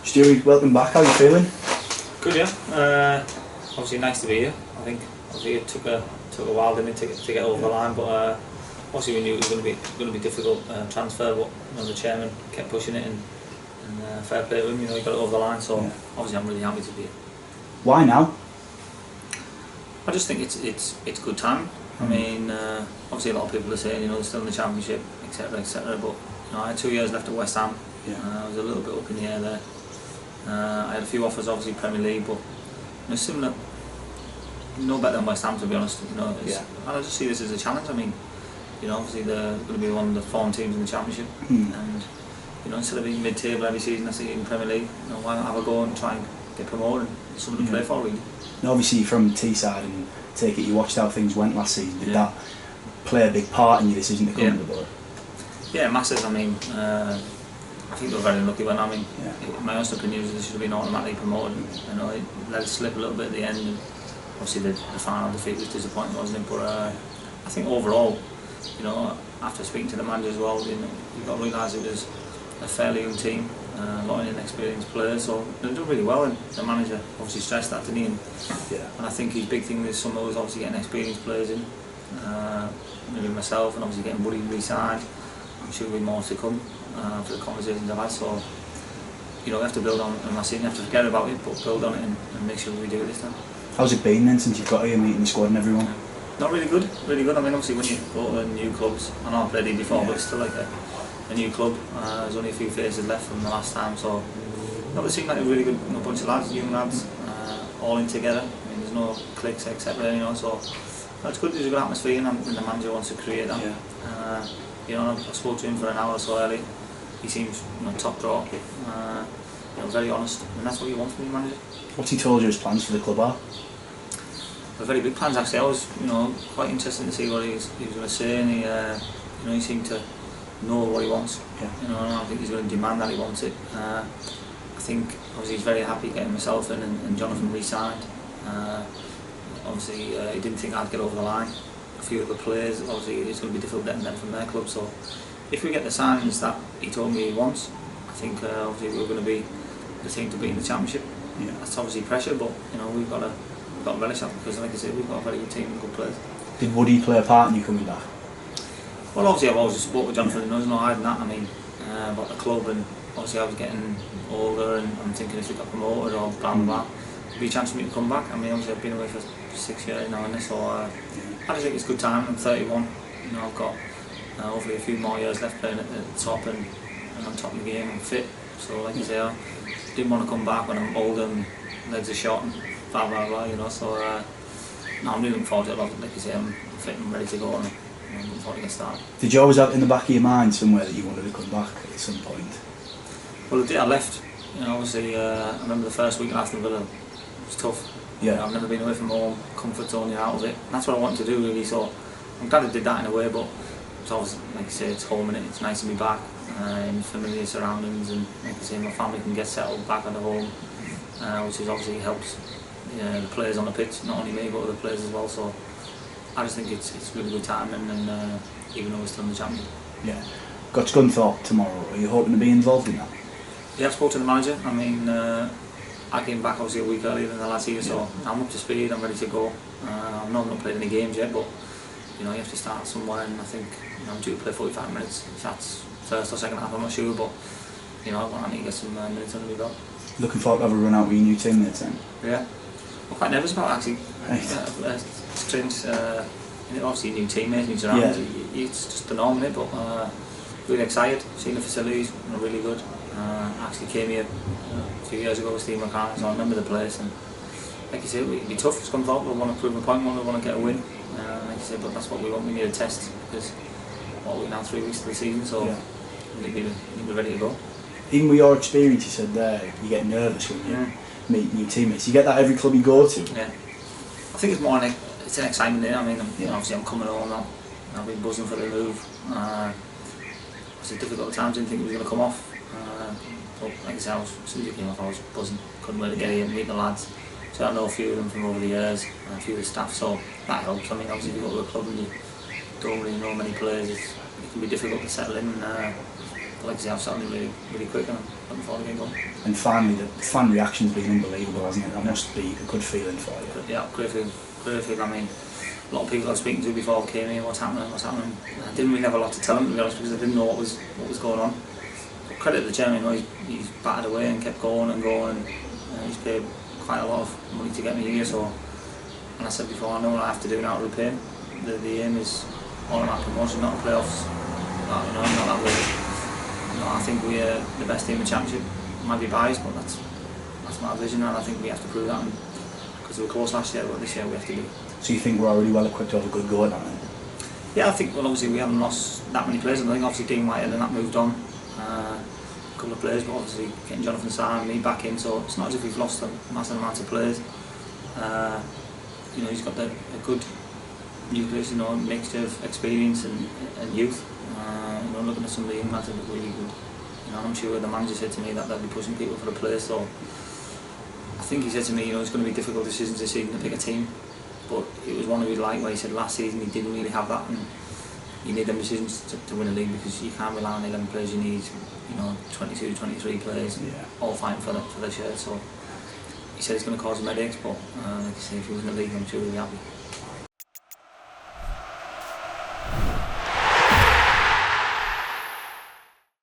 Stewart, welcome back. How are you feeling? Good, yeah. Obviously nice to be here. I think obviously it took a while, didn't it, to get over the line, but obviously we knew it was going to be difficult transfer. But the chairman kept pushing it, and fair play to him. He got it over the line. So obviously I'm really happy to be here. Why now? I just think it's good time. I mean, obviously a lot of people are saying they're still in the Championship, etc., etc. But I had 2 years left at West Ham. I was a little bit up in the air there. I had a few offers, obviously Premier League, but similar, no better than West Ham, to be honest. I just see this as a challenge. I mean, obviously they're going to be one of the form teams in the Championship, and instead of being mid-table every season, I see in Premier League, why not have a go and try and get promoted? It's something to play for, really. And obviously from Teesside, and take it you watched how things went last season. Did that play a big part in your decision to come to the Borough? Yeah, massive. I mean, I think they were very lucky when, my honest opinion is they should have been automatically promoted. It let it slip a little bit at the end, and obviously the final defeat was disappointing, wasn't it? But I think overall, after speaking to the manager as well, you've got to realise it was a fairly young team, a lot of inexperienced players, so they've done really well, and the manager obviously stressed that, didn't he? And I think his big thing this summer was obviously getting experienced players in, maybe myself, and obviously getting Woody re-signed. I'm sure there'll be more to come for the conversations I've had, so we have to build on, I'm not saying you have to forget about it, but build on it and make sure we do it this time. How's it been then since you've got here meeting the squad and everyone? Not really good, really good. I mean, obviously when you go to new clubs, I know I've played here before, but it's still like a new club. There's only a few faces left from the last time, so it seemed like a really good bunch of lads, young lads, all in together. I mean, there's no cliques, etc. So that's good. There's a good atmosphere, and the manager wants to create that. I spoke to him for an hour or so early. He seems top draw, very honest, and that's what you want from your manager. What's he told you his plans for the club are? Very big plans actually. I was quite interested to see what he was going to say, and he seemed to know what he wants. And I think he's going to demand that he wants it. I think obviously he's very happy getting myself in and Jonathan re-signed. Obviously he didn't think I'd get over the line. A few of the players, obviously it's going to be difficult getting them from their club, so if we get the signings that he told me he wants, I think obviously we're going to be the team to beat in the Championship. That's obviously pressure, but we've got to relish that, because like I said, we've got a very good team and good players. Did Woody play a part in you coming back? Well, obviously I've always spoke with Jonathan, and there's no hiding that. I mean, about the club, and obviously I was getting older, and I'm thinking if we got promoted or blah blah blah, there'd be a chance for me to come back. I mean, obviously I've been away for 6 years now, and so I just think it's a good time. I'm 31, I've got hopefully a few more years left playing at the top and on top of the game and fit. So like I say, I didn't want to come back when I'm older and legs are shot and blah blah blah, so no, I'm really looking forward to it. Like you say, I'm fit and ready to go, and I'm looking forward to get started. Did you always have in the back of your mind somewhere that you wanted to come back at some point? Well, the day I left, obviously I remember the first week after Villa, it was tough. I've never been away from home, comfort zone, out of it. And that's what I wanted to do really, so I'm glad I did that in a way, but it's always, like I say, it's home, and it's nice to be back in familiar surroundings, and like I say, my family can get settled back at the home, which is obviously helps the players on the pitch, not only me but other players as well. So I just think it's really good time, and even though we're still in the Championship. Got Scunthorpe tomorrow. Are you hoping to be involved in that? I've spoken to the manager. I mean, I came back obviously a week earlier than the last year, so I'm up to speed, I'm ready to go. I've not played any games yet, but you have to start somewhere, and I think I'm due to play 45 minutes. If that's first or second half, I'm not sure, but I need to get some minutes under my belt. Looking forward to have a run out with your new teammates then? I'm quite nervous about it actually. It's strange, obviously new teammates, new surroundings, it's just the norm, isn't it? But really excited, seeing the facilities, really good. I actually came here a few years ago with Steve McCann, so I remember the place, and like you said, it'd be tough to come forward. We want to prove a point, we want to get a win, like you said, but that's what we want. We need a test, because we're now 3 weeks to the season, so we need to be ready to go. Even with your experience, you said there, you get nervous when you meet new teammates. You get that every club you go to? I think it's more it's an excitement there. I mean, obviously I'm coming home now, I've been buzzing for the move. It's a difficult time, didn't think it was going to come off. But like I said, as soon as it came off, I was buzzing. Couldn't wait to get here and meet the lads. So I know a few of them from over the years, and a few of the staff, so that helps. I mean, obviously if you go to a club and you don't really know many players, it can be difficult to settle in. And But like I say, I've settled in really quick, and I'm looking forward to getting going. And finally, the fan reaction's been unbelievable, hasn't it? That must be a good feeling for you. Yeah, great feeling. I mean, a lot of people I was speaking to before I came here, what's happening. I didn't really have a lot to tell them, to be honest, because I didn't know what was going on. But credit to the chairman, you know, he's battered away and kept going and going, and he's paid quite a lot of money to get me here. So, and I said before, I know what I have to do now to repay him. The aim is automatic promotion, not the playoffs. Not that way. You know, I think we're the best team in the championship. Might be biased, but that's my vision, and I think we have to prove that. Because we were close last year, but this year we have to do. So you think we're already well equipped to have a good go at that then? Yeah, I think, well, obviously we haven't lost that many players. I think obviously Dean White and that moved on. A couple of players, but obviously getting Jonathan Sarr and me back in, so it's not as if we've lost a massive amount of players. You know, he's got a good nucleus, you know, mixture of experience and youth. You know, looking at some of the young lads that look really good. You know, I'm sure the manager said to me that they'll be pushing people for a place, so I think he said to me, you know, it's going to be difficult decisions this season to pick a team. But it was one of his like where he said last season he didn't really have that, and you need them decisions to win a league, because you can't rely on 11 players. You need, you know, 22, 23 players, all fighting for their shirt. So he said it's going to cause him headaches, but like I say, if he was in the league, I'm sure he'll be happy.